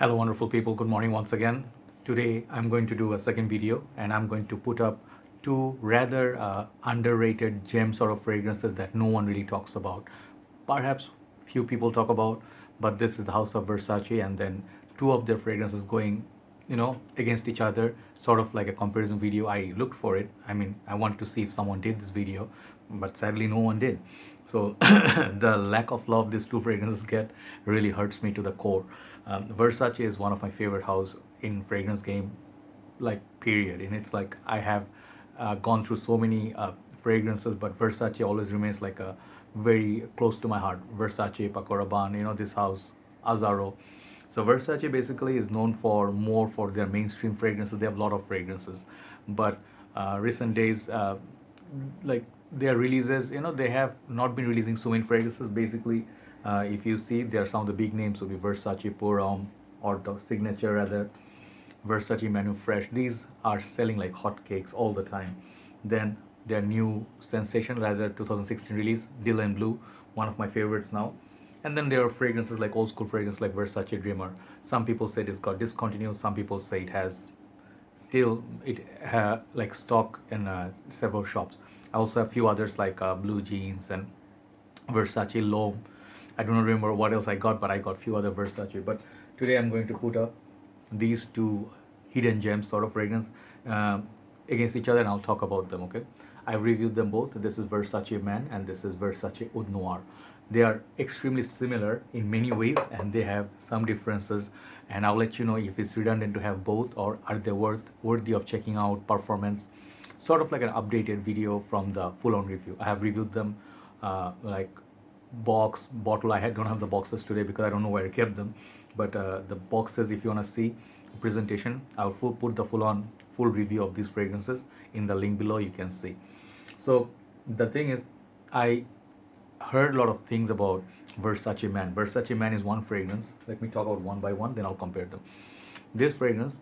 Hello wonderful people, good morning once again. Today I'm going to do a second video and I'm going to put up two rather underrated gem sort of fragrances that no one really talks about. Perhaps few people talk about, but this is the house of Versace and then two of their fragrances going against each other, sort of like a comparison video. I looked for it. I wanted to see if someone did this video, but sadly no one did. So the lack of love these two fragrances get really hurts me to the core. Versace is one of my favorite house in fragrance game, like period. And it's like I have gone through so many fragrances, but Versace always remains like a very close to my heart. Versace, Paco Rabanne, this house, Azzaro. So Versace basically is known for more for their mainstream fragrances. They have a lot of fragrances, but recent days, like their releases, they have not been releasing so many fragrances. Basically, if you see, there are some of the big names will be Versace Pour Homme, or the signature rather, Versace Man Fresh. These are selling like hotcakes all the time. Then their new sensation, rather 2016 release, Dylan Blue, one of my favorites now. And then there are fragrances like old school fragrance like Versace Dreamer. Some people say it's got discontinued. Some people say it has still like stock in several shops. I also have a few others like Blue Jeans and Versace Loam. I don't remember what else I got, but I got a few other Versace. But today I'm going to put up these two hidden gems sort of fragrance against each other, and I'll talk about them. Okay, I've reviewed them both. This is Versace Man and this is Versace Oud Noir. They are extremely similar in many ways and they have some differences, and I'll let you know if it's redundant to have both or are they worthy of checking out performance, sort of like an updated video from the full-on review. I have reviewed them like bottle. Don't have the boxes today because I don't know where I kept them, but the boxes, if you want to see presentation, I'll put the full review of these fragrances in the link below. You can see. So the thing is, I heard a lot of things about Versace Man. Versace Man is one fragrance. Let me talk about one by one, then I'll compare them. This fragrance,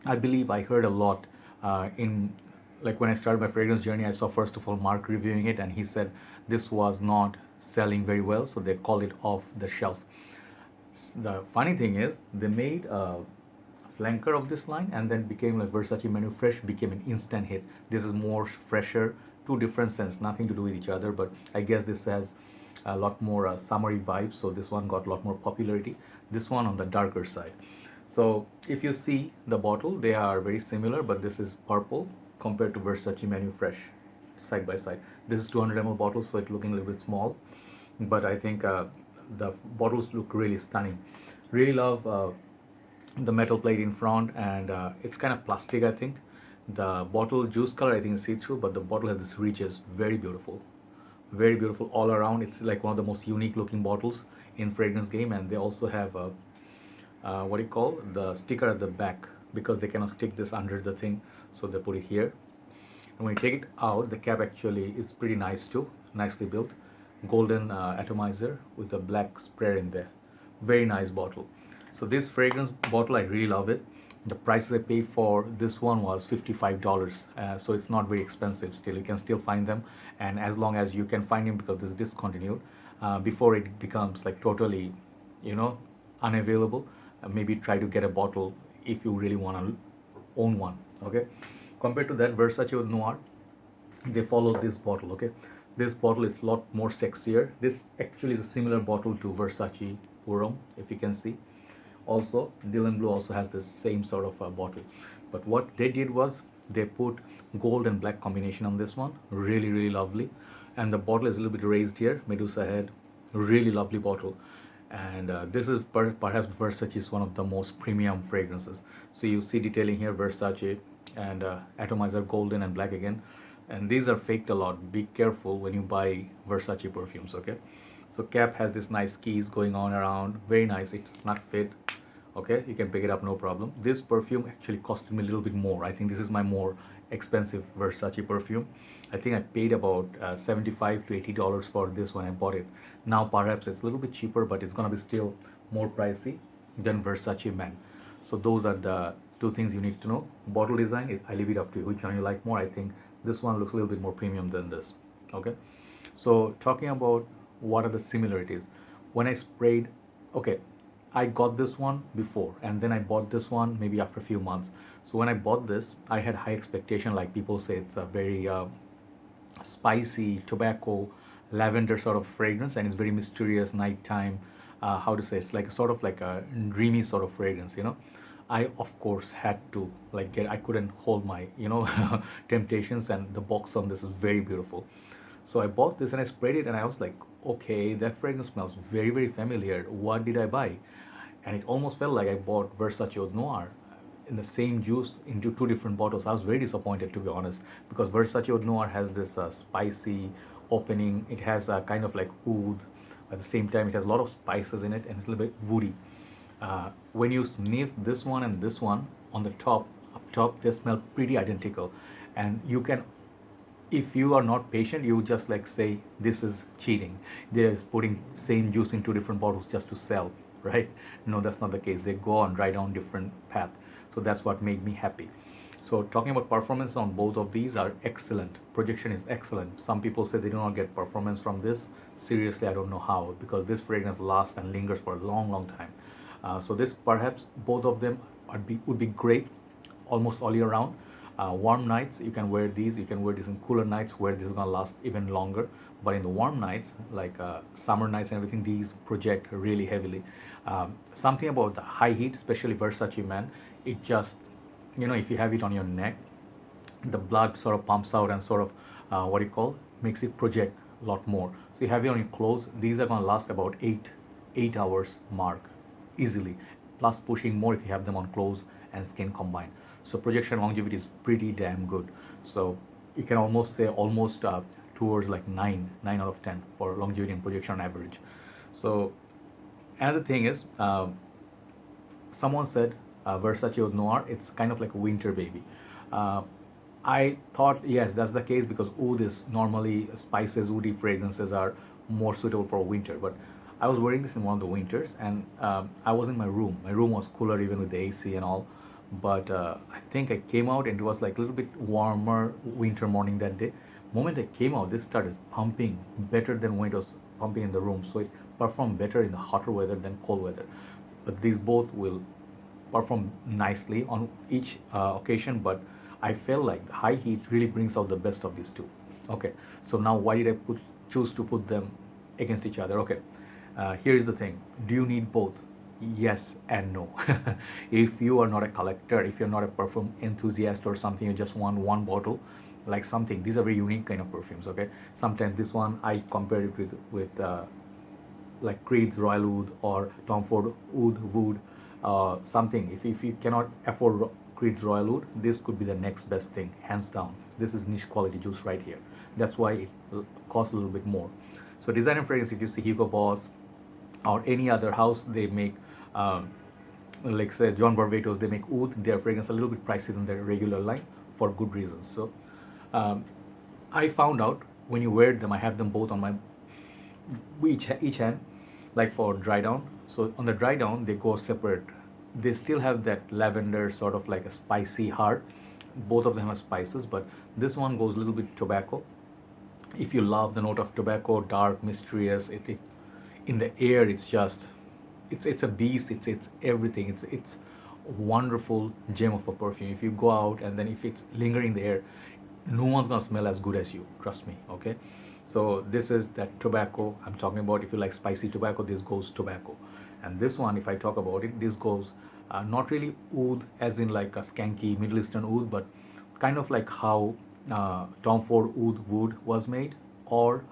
I believe I heard a lot in, like when I started my fragrance journey, I saw first of all Mark reviewing it and he said this was not selling very well, so they called it off the shelf. The funny thing is they made a flanker of this line and then became like Versace Man Fresh became an instant hit. This is more fresher, two different scents, nothing to do with each other, but I guess this has a lot more summery vibes, so this one got a lot more popularity. This one on the darker side. So if you see the bottle, they are very similar, but this is purple compared to Versace Man Fresh side by side. This is 200 ml bottle, so it's looking a little bit small, but I think the bottles look really stunning. Really love the metal plate in front, and it's kind of plastic. I think the bottle juice color I think is see-through, but the bottle has this ridges, very beautiful all around. It's like one of the most unique looking bottles in fragrance game, and they also have a what do you call the sticker at the back, because they cannot stick this under the thing, so they put it here. And when you take it out, the cap actually is pretty nice too, nicely built, golden atomizer with a black sprayer in there. Very nice bottle. So this fragrance bottle, I really love it. The prices I paid for this one was $55, so it's not very expensive. Still, you can still find them, and as long as you can find them, because this is discontinued, before it becomes like totally unavailable, maybe try to get a bottle if you really want to own one. Okay, compared to that Versace Oud Noir, they follow this bottle. Okay, this bottle is a lot more sexier. This actually is a similar bottle to Versace Pour Homme, if you can see. Also, Dylan Blue also has the same sort of bottle, but what they did was they put gold and black combination on this one. Really lovely, and the bottle is a little bit raised here, Medusa head. Really lovely bottle, and this is perhaps Versace's one of the most premium fragrances. So you see detailing here, Versace and atomizer, golden and black again, and these are faked a lot. Be careful when you buy Versace perfumes. Okay, so cap has this nice keys going on around, very nice. It's not fit. Okay, you can pick it up, no problem. This perfume actually costed me a little bit more. I think this is my more expensive Versace perfume. I think I paid about $75 to $80 for this when I bought it. Now perhaps it's a little bit cheaper, but it's gonna be still more pricey than Versace Man. So those are the two things you need to know. Bottle design, I leave it up to you, which one you like more. I think this one looks a little bit more premium than this. Okay, so talking about what are the similarities, when I sprayed, okay, I got this one before, and then I bought this one maybe after a few months. So when I bought this, I had high expectation. Like people say, it's a very spicy tobacco lavender sort of fragrance, and it's very mysterious nighttime. How to say, it's like sort of like a dreamy sort of fragrance, you know. I of course had to like get, I couldn't hold my, you know, temptations, and the box on this is very beautiful. So I bought this and I sprayed it, and I was like, okay, that fragrance smells very, very familiar. What did I buy? And it almost felt like I bought Versace Oud Noir in the same juice into two different bottles. I was very disappointed, to be honest, because Versace Oud Noir has this spicy opening. It has a kind of like oud. At the same time, it has a lot of spices in it, and it's a little bit woody. When you sniff this one and this one on the top, up top, they smell pretty identical, and you can, if you are not patient, you just like say this is cheating. They're putting same juice in two different bottles just to sell, right? No, that's not the case. They go on right down different path. So that's what made me happy. So talking about performance on both of these are excellent. Projection is excellent. Some people say they do not get performance from this. Seriously, I don't know how, because this fragrance lasts and lingers for a long, long time. So this perhaps both of them would be great almost all year round. Warm nights, you can wear these. You can wear this in cooler nights where this is gonna last even longer. But in the warm nights, like summer nights and everything, these project really heavily. Something about the high heat, especially Versace Man, it just, you know, if you have it on your neck, the blood sort of pumps out and sort of what do you call, makes it project a lot more. So you have it on your clothes. These are gonna last about eight hours mark easily, plus pushing more if you have them on clothes and skin combined. So projection longevity is pretty damn good. So you can almost say almost towards like 9 out of 10 for longevity and projection on average. So another thing is, someone said Versace Oud Noir, it's kind of like a winter baby. I thought yes, that's the case, because oud is normally spices, woody fragrances are more suitable for winter. But I was wearing this in one of the winters, and I was in my room. My room was cooler even with the AC and all. But I think I came out and it was like a little bit warmer winter morning that day. Moment I came out, this started pumping better than when it was pumping in the room. So it performed better in the hotter weather than cold weather. But these both will perform nicely on each occasion. But I felt like the high heat really brings out the best of these two. Okay, so now why did I choose to put them against each other? Okay, here is the thing. Do you need both? Yes and no. If you are not a collector, if you're not a perfume enthusiast or something, you just want one bottle, like something, these are very unique kind of perfumes. Okay, sometimes this one I compare it with like Creed's Royal Oud or Tom Ford Oud Wood, something. If you cannot afford Creed's Royal Oud, this could be the next best thing, hands down. This is niche quality juice right here. That's why it costs a little bit more. So designer fragrance, if you see Hugo Boss or any other house, they make like say John Barbatos, they make oud, their fragrance a little bit pricey than their regular line for good reasons. So I found out when you wear them, I have them both on my each hand, like for dry down. So on the dry down, they go separate. They still have that lavender sort of like a spicy heart. Both of them have spices, but this one goes a little bit tobacco. If you love the note of tobacco, dark, mysterious, it in the air, it's just it's a beast. It's everything. It's wonderful gem of a perfume. If you go out and then if it's lingering in the air, no one's gonna smell as good as you, trust me. Okay, so this is that tobacco I'm talking about. If you like spicy tobacco, this goes tobacco. And this one, if I talk about it, this goes not really oud as in like a skanky Middle Eastern oud, but kind of like how Tom Ford Oud Wood was made, or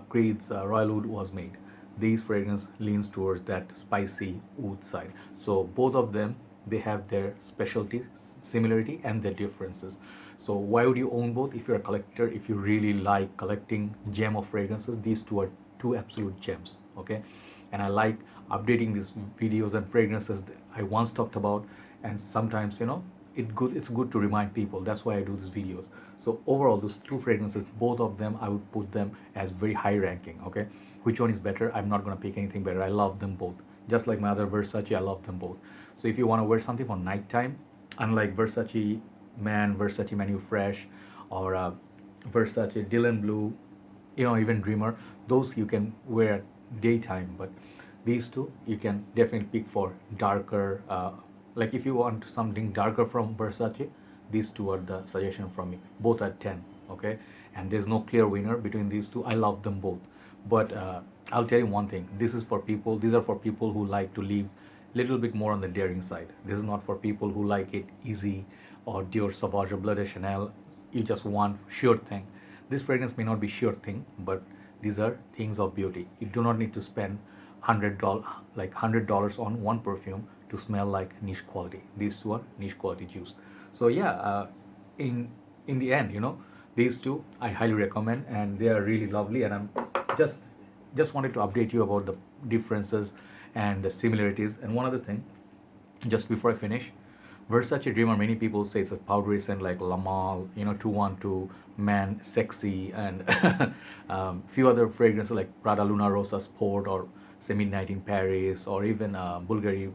Creed's Royal Oud was made. These fragrance leans towards that spicy oud side. So both of them, they have their specialties, similarity, and their differences. So why would you own both? If you're a collector, if you really like collecting gem of fragrances, these two are two absolute gems. Okay, and I like updating these videos and fragrances that I once talked about, and sometimes, you know, it's good to remind people. That's why I do these videos. So overall, those two fragrances, both of them, I would put them as very high ranking. Okay, which one is better? I'm not gonna pick anything better. I love them both. Just like my other Versace, I love them both. So if you want to wear something for nighttime, unlike Versace Man, Versace Manu Fresh, or Versace Dylan Blue, you know, even Dreamer, those you can wear at daytime. But these two you can definitely pick for darker, like if you want something darker from Versace, these two are the suggestion from me. Both are 10, okay? And there's no clear winner between these two. I love them both. But I'll tell you one thing. These are for people who like to live little bit more on the daring side. This is not for people who like it easy or Dior Sauvage or Bleu de Chanel. You just want sure thing. This fragrance may not be sure thing, but these are things of beauty. You do not need to spend $100 on one perfume to smell like niche quality. These two are niche quality juice. So yeah, in the end, these two I highly recommend, and they are really lovely. And I'm just just wanted to update you about the differences and the similarities. And one other thing, just before I finish, Versace Dreamer, many people say it's a powdery scent like Lamal, 212, Man, Sexy, and few other fragrances like Prada Luna Rosa Sport or Say Midnight in Paris, or even Bulgari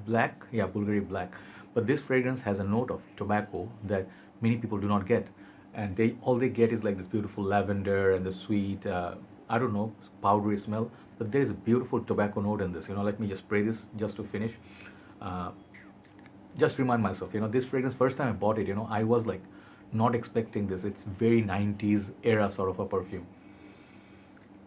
Black. Yeah, Bulgari Black. But this fragrance has a note of tobacco that many people do not get. And all they get is like this beautiful lavender and the sweet, I don't know, powdery smell. But there is a beautiful tobacco note in this. Let me just spray this just to finish. Uh, just remind myself, this fragrance, first time I bought it, I was like not expecting this. It's very 90s era sort of a perfume.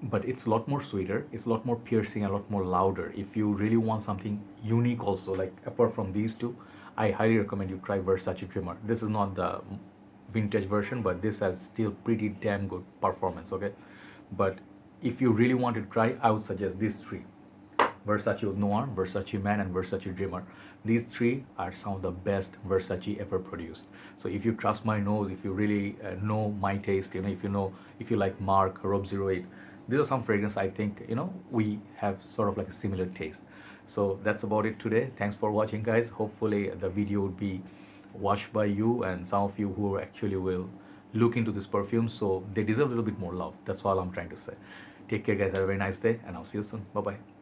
But it's a lot more sweeter, it's a lot more piercing, a lot more louder. If you really want something unique also, like apart from these two, I highly recommend you try Versace Dreamer. This is not the vintage version, but this has still pretty damn good performance, okay? But if you really want to try, I would suggest these three: Versace Oud Noir, Versace Man, and Versace Dreamer. These three are some of the best Versace ever produced. So if you trust my nose, if you really know my taste, if you like Mark, Rob 08, these are some fragrances I think, we have sort of like a similar taste. So that's about it today. Thanks for watching, guys. Hopefully the video would be watched by you and some of you who actually will look into this perfume. So they deserve a little bit more love. That's all I'm trying to say. Take care, guys. Have a very nice day, and I'll see you soon. Bye-bye.